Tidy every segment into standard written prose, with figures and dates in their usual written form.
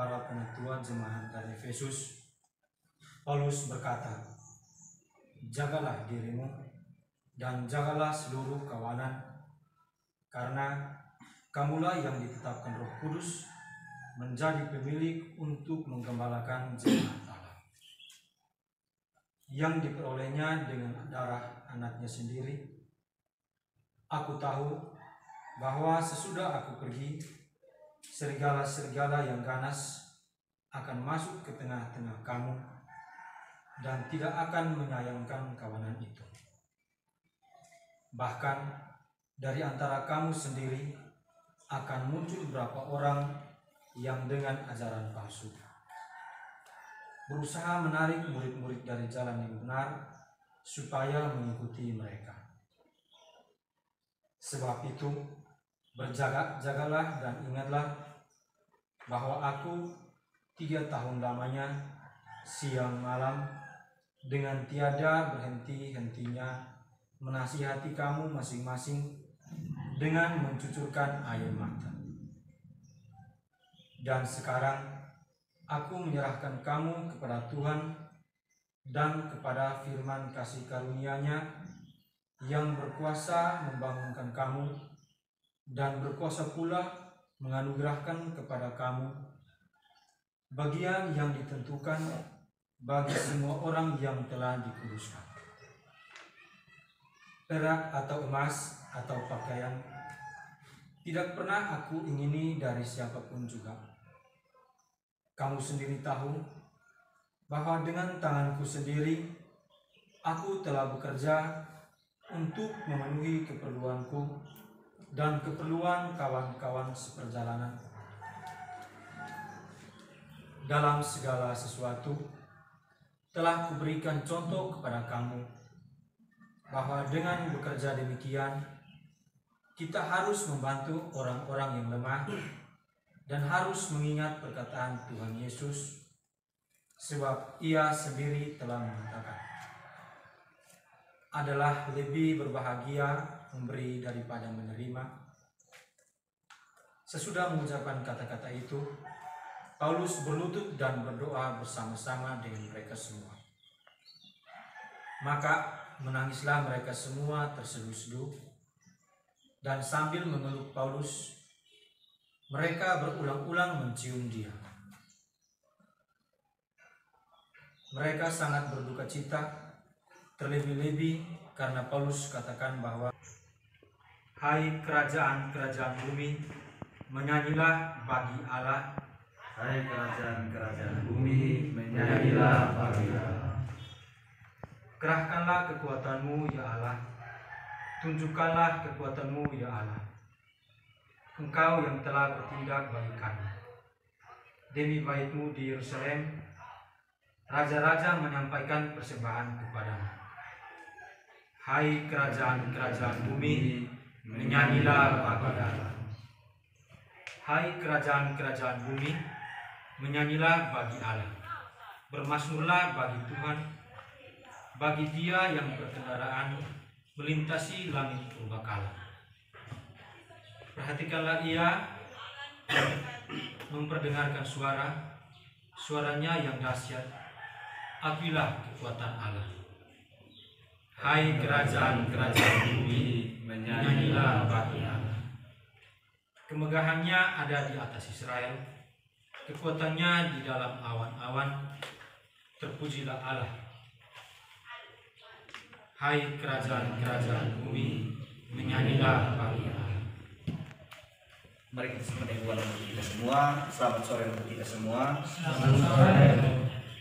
para penatua jemaat dari Efesus, Paulus berkata, "Jagalah dirimu dan jagalah seluruh kawanan, karena kamulah yang ditetapkan Roh Kudus menjadi pemilik untuk menggembalakan jemaat Allah, yang diperolehnya dengan darah anaknya sendiri. Aku tahu bahwa sesudah aku pergi, serigala-serigala yang ganas akan masuk ke tengah-tengah kamu dan tidak akan menyayangkan kawanan itu. Bahkan dari antara kamu sendiri akan muncul beberapa orang yang dengan ajaran palsu berusaha menarik murid-murid dari jalan yang benar supaya mengikuti mereka. Sebab itu, berjaga-jagalah dan ingatlah bahwa aku 3 tahun lamanya siang malam dengan tiada berhenti-hentinya menasihati kamu masing-masing dengan mencucurkan air mata. Dan sekarang aku menyerahkan kamu kepada Tuhan dan kepada firman kasih karunia-Nya yang berkuasa membangunkan kamu dan berkuasa pula menganugerahkan kepada kamu bagian yang ditentukan bagi semua orang yang telah dikuduskan. Perak atau emas atau pakaian tidak pernah aku ingini dari siapapun juga. Kamu sendiri tahu bahwa dengan tanganku sendiri aku telah bekerja untuk memenuhi keperluanku dan keperluan kawan-kawan seperjalanan. Dalam segala sesuatu telah kuberikan contoh kepada kamu bahwa dengan bekerja demikian kita harus membantu orang-orang yang lemah dan harus mengingat perkataan Tuhan Yesus, sebab Ia sendiri telah mengatakan, "Adalah lebih berbahagia memberi daripada menerima." Sesudah mengucapkan kata-kata itu, Paulus berlutut dan berdoa bersama-sama dengan mereka semua. Maka menangislah mereka semua terseduh-seduh, dan sambil memeluk Paulus, mereka berulang-ulang mencium dia. Mereka sangat berduka cita, terlebih-lebih karena Paulus katakan bahwa, "Hai kerajaan-kerajaan bumi, menyanyilah bagi Allah. Hai kerajaan-kerajaan bumi, menyanyilah bagi Allah. Kerahkanlah kekuatanmu, ya Allah. Tunjukkanlah kekuatanmu, ya Allah. Engkau yang telah bertindak bagi kami. Demi bait-Mu di Yerusalem, raja-raja menyampaikan persembahan kepadamu. Hai kerajaan-kerajaan bumi, menyanyilah bagi Allah. Hai kerajaan-kerajaan bumi, menyanyilah bagi Allah. Bermasmurlah bagi Tuhan, bagi Dia yang berkendaraan melintasi langit purbakala. Perhatikanlah Ia memperdengarkan suaranya yang dahsyat. Akuilah kekuatan Allah. Hai kerajaan-kerajaan bumi, menyanyilah bagi Allah. Kemegahannya ada di atas Israel, kekuatannya di dalam awan-awan. Terpujilah Allah. Hai kerajaan-kerajaan bumi, menyanyilah bagi Allah. Mari kita sembahkan buat kita semua. Selamat sore untuk kita semua. Selamat sore.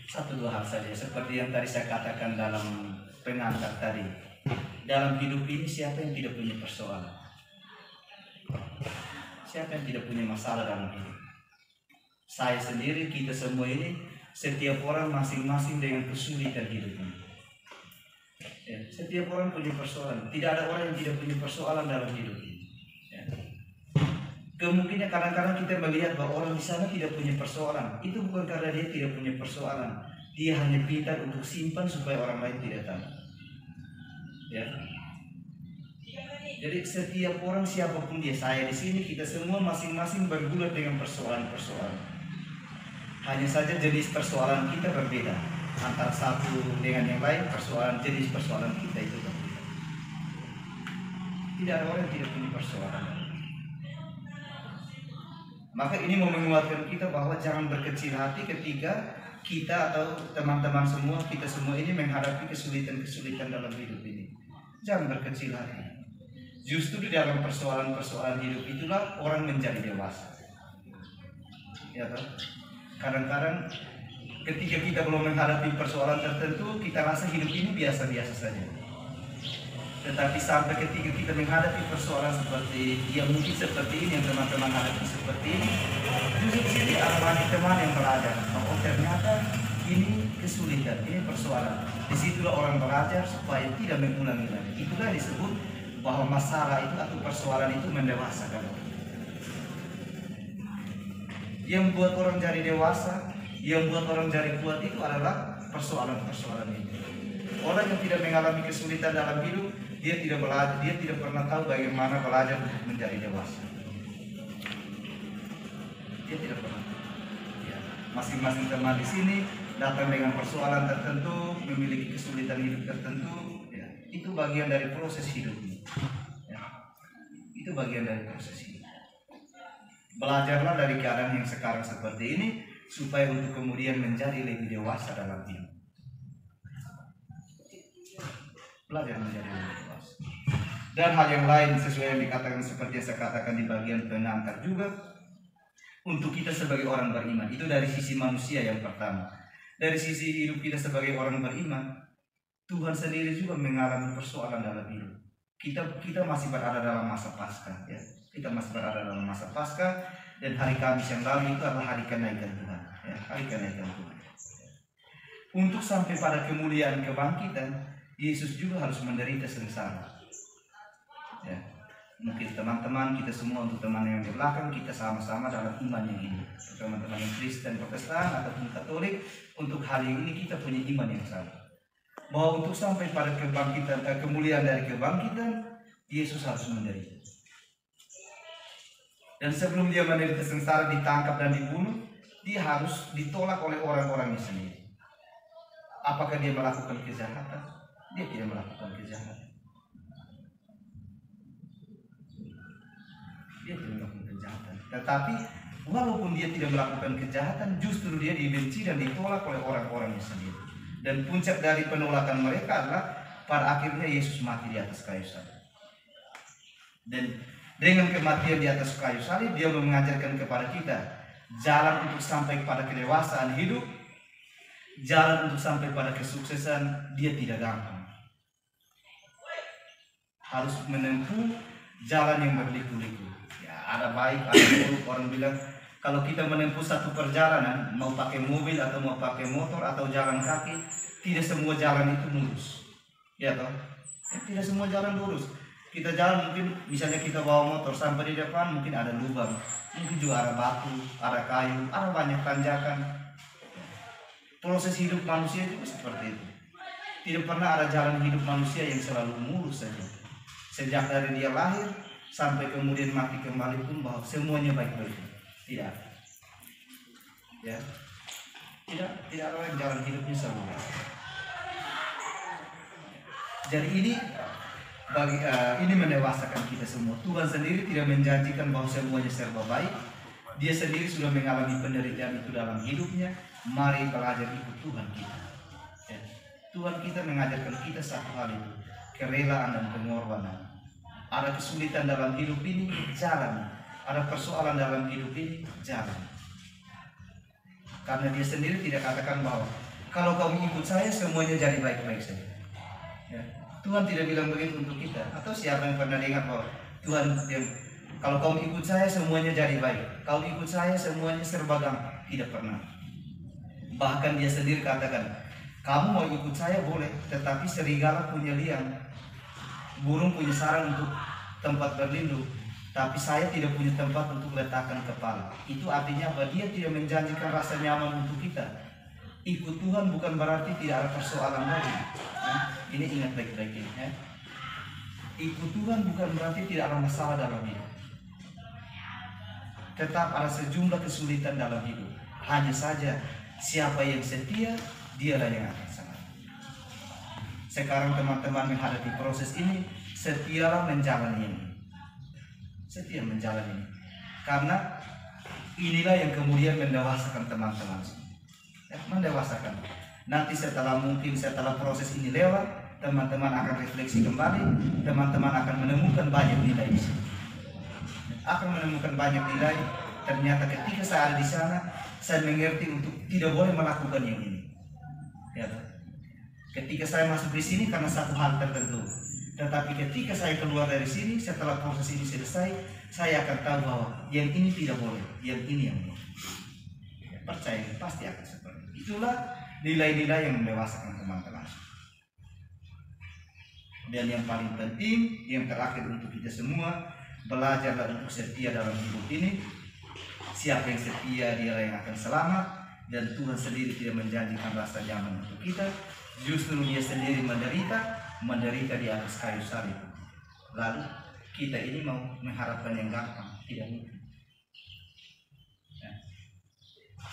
1-2 hal saja, seperti yang tadi saya katakan dalam pengantar tadi. Dalam hidup ini siapa yang tidak punya persoalan? Siapa yang tidak punya masalah dalam hidup? Saya sendiri, kita semua ini, setiap orang masing-masing dengan kesulitan hidupnya. Ya, setiap orang punya persoalan. Tidak ada orang yang tidak punya persoalan dalam hidup ini. Ya. Kemungkinan kadang-kadang kita melihat bahwa orang di sana tidak punya persoalan. Itu bukan karena dia tidak punya persoalan. Dia hanya pintar untuk simpan supaya orang lain tidak tahu. Ya. Jadi setiap orang siapapun dia, saya di sini, kita semua masing-masing bergulat dengan persoalan-persoalan. Hanya saja jenis persoalan kita berbeda. Antara satu dengan yang lain, jenis persoalan kita itu berbeda. Tidak ada orang yang tidak punya persoalan. Maka ini mau menguatkan kita bahwa jangan berkecil hati ketika kita atau teman-teman semua, kita semua ini menghadapi kesulitan-kesulitan dalam hidup ini. Jangan berkecil hati. Justru di dalam persoalan-persoalan hidup itulah orang menjadi dewasa. Ya kan? Kadang-kadang ketika kita belum menghadapi persoalan tertentu, kita rasa hidup ini biasa-biasa saja. Tetapi sampai ketika kita menghadapi persoalan seperti yang mungkin seperti ini, yang teman-teman hadapi seperti ini, justru di sini ada teman yang belajar. Oh, ternyata ini kesulitan, ini persoalan. Disitulah orang belajar supaya tidak mengulangi lagi. Itulah disebut bahwa masalah itu atau persoalan itu mendewasakan. Yang buat orang jadi dewasa, yang buat orang jadi kuat itu adalah persoalan-persoalan ini. Orang yang tidak mengalami kesulitan dalam hidup, dia tidak belajar, dia tidak pernah tahu bagaimana belajar untuk menjadi dewasa. Dia tidak pernah. Ya, masing-masing teman di sini datang dengan persoalan tertentu, memiliki kesulitan hidup tertentu. Ya, itu bagian dari proses hidupnya. Ya, itu bagian dari proses hidup. Belajarlah dari keadaan yang sekarang seperti ini supaya untuk kemudian menjadi lebih dewasa dalam hidup. Belajar menjadi lebih dewasa. Dan hal yang lain sesuai yang dikatakan seperti yang saya katakan di bagian pengantar juga, untuk kita sebagai orang beriman, itu dari sisi manusia yang pertama. Dari sisi hidup kita sebagai orang beriman, Tuhan sendiri juga mengalami persoalan dalam hidup. Kita masih berada dalam masa Paskah, ya. Kita masih berada dalam masa Paskah, dan hari Kamis yang lalu itu adalah hari kenaikan Tuhan, ya, hari kenaikan Tuhan. Untuk sampai pada kemuliaan kebangkitan, Yesus juga harus menderita sengsara. Ya, mungkin teman-teman kita semua, untuk teman yang di belakang, kita sama-sama dalam iman yang ini. Teman-teman yang Kristen, Protestan ataupun Katolik, untuk hal ini kita punya iman yang sama. Bahwa untuk sampai pada kebangkitan, kemuliaan dari kebangkitan, Yesus harus menderita. Dan sebelum dia menderita sengsara, ditangkap dan dibunuh, dia harus ditolak oleh orang-orangnya sendiri. Apakah dia melakukan kejahatan? Dia tidak melakukan kejahatan. Dia tidak melakukan kejahatan. Tetapi walaupun dia tidak melakukan kejahatan, justru dia dibenci dan ditolak oleh orang-orangnya sendiri. Dan puncak dari penolakan mereka adalah pada akhirnya Yesus mati di atas kayu salib. Dan dengan kematian di atas kayu salib, dia mengajarkan kepada kita jalan untuk sampai pada kedewasaan hidup, jalan untuk sampai pada kesuksesan. Dia tidak gampang. Harus menempuh jalan yang berliku-liku. Ya, ada baik, ada buruk. Orang bilang kalau kita menempuh satu perjalanan, mau pakai mobil atau mau pakai motor atau jalan kaki, tidak semua jalan itu mulus. Ya toh? Tidak semua jalan lurus. Kita jalan, mungkin misalnya kita bawa motor sampai di depan, mungkin ada lubang, mungkin juga ada batu, ada kayu, ada banyak tanjakan. Proses hidup manusia juga seperti itu. Tidak pernah ada jalan hidup manusia yang selalu mulus saja. Sejak dari dia lahir sampai kemudian mati kembali pun, bahwa semuanya baik-baik. Tidak. Ya. Tidak ada yang jalan hidupnya selalu baik. Jadi ini mendewasakan kita semua. Tuhan sendiri tidak menjanjikan bahwa semuanya serba baik. Dia sendiri sudah mengalami penderitaan itu dalam hidupnya. Mari belajar ikut Tuhan kita. Ya. Tuhan kita mengajarkan kita satu hal itu, kerelaan dan pengorbanan. Ada kesulitan dalam hidup ini, jalan. Ada persoalan dalam hidup ini, jalan. Karena dia sendiri tidak katakan bahwa kalau kamu ikut saya semuanya jadi baik-baik saja. Ya. Tuhan tidak bilang begitu untuk kita. Atau siapa yang pernah dengar bahwa Tuhan yang kalau kamu ikut saya semuanya jadi baik, kalau ikut saya semuanya serba gampang? Tidak pernah. Bahkan dia sendiri katakan, kamu mau ikut saya boleh, tetapi serigala punya liang, burung punya sarang untuk tempat berlindung, tapi saya tidak punya tempat untuk letakkan kepala. Itu artinya bahwa dia tidak menjanjikan rasa nyaman untuk kita. Ikut Tuhan bukan berarti tidak ada persoalan lagi. Ini ingat baik-baik ini. Ya. Ikut Tuhan bukan berarti tidak ada masalah dalam hidup. Tetap ada sejumlah kesulitan dalam hidup. Hanya saja siapa yang setia, dialah yang akan selamat. Sekarang teman-teman menghadapi proses ini, setialah menjalani ini. Setia menjalani ini. Karena inilah yang kemudian mendewasakan teman-teman. Ya, mendewasakan. Nanti setelah proses ini lewat, teman-teman akan refleksi kembali, teman-teman akan menemukan banyak nilai di sini. Akan menemukan banyak nilai. Ternyata ketika saya ada di sana, saya mengerti untuk tidak boleh melakukan yang ini. Ya, ketika saya masuk di sini karena satu hal tertentu. Tetapi ketika saya keluar dari sini, setelah proses ini selesai, saya akan tahu bahwa yang ini tidak boleh, yang ini yang boleh. Ya, percaya, pasti akan seperti itu. Itulah nilai-nilai yang mendewasakan teman-teman. Dan yang paling penting, yang terakhir untuk kita semua, belajarlah untuk setia dalam hidup ini. Siapa yang setia, dialah yang akan selamat. Dan Tuhan sendiri tidak menjanjikan rasa nyaman untuk kita. Justru Dia sendiri menderita di atas kayu salib. Lalu kita ini mau mengharapkan yang gampang, tidak mungkin.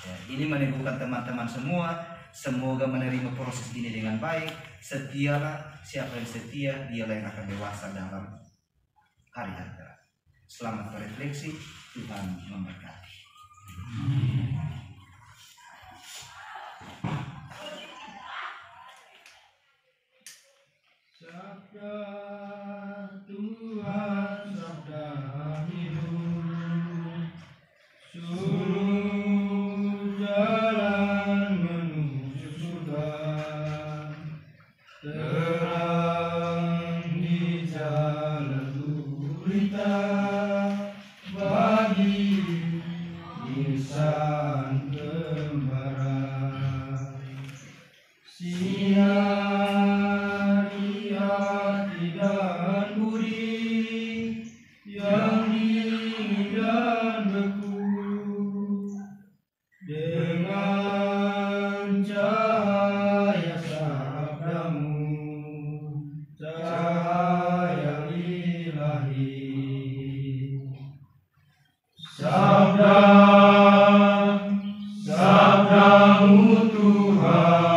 Ya, ini meneguhkan teman-teman semua. Semoga menerima proses ini dengan baik. Setialah, siapa yang setia, dialah yang akan dewasa dalam hari akhirat. Selamat berefleksi, Tuhan memberkati. Sabda Tuhan, sabda hidup, suluh jalan menuju surga, terang di jalan gurita bagi insan kembara. Sinari hati dan budi yang dingin dan beku, dengan cahaya sabdamu, cahaya ilahi. Sabdamu Tuhan.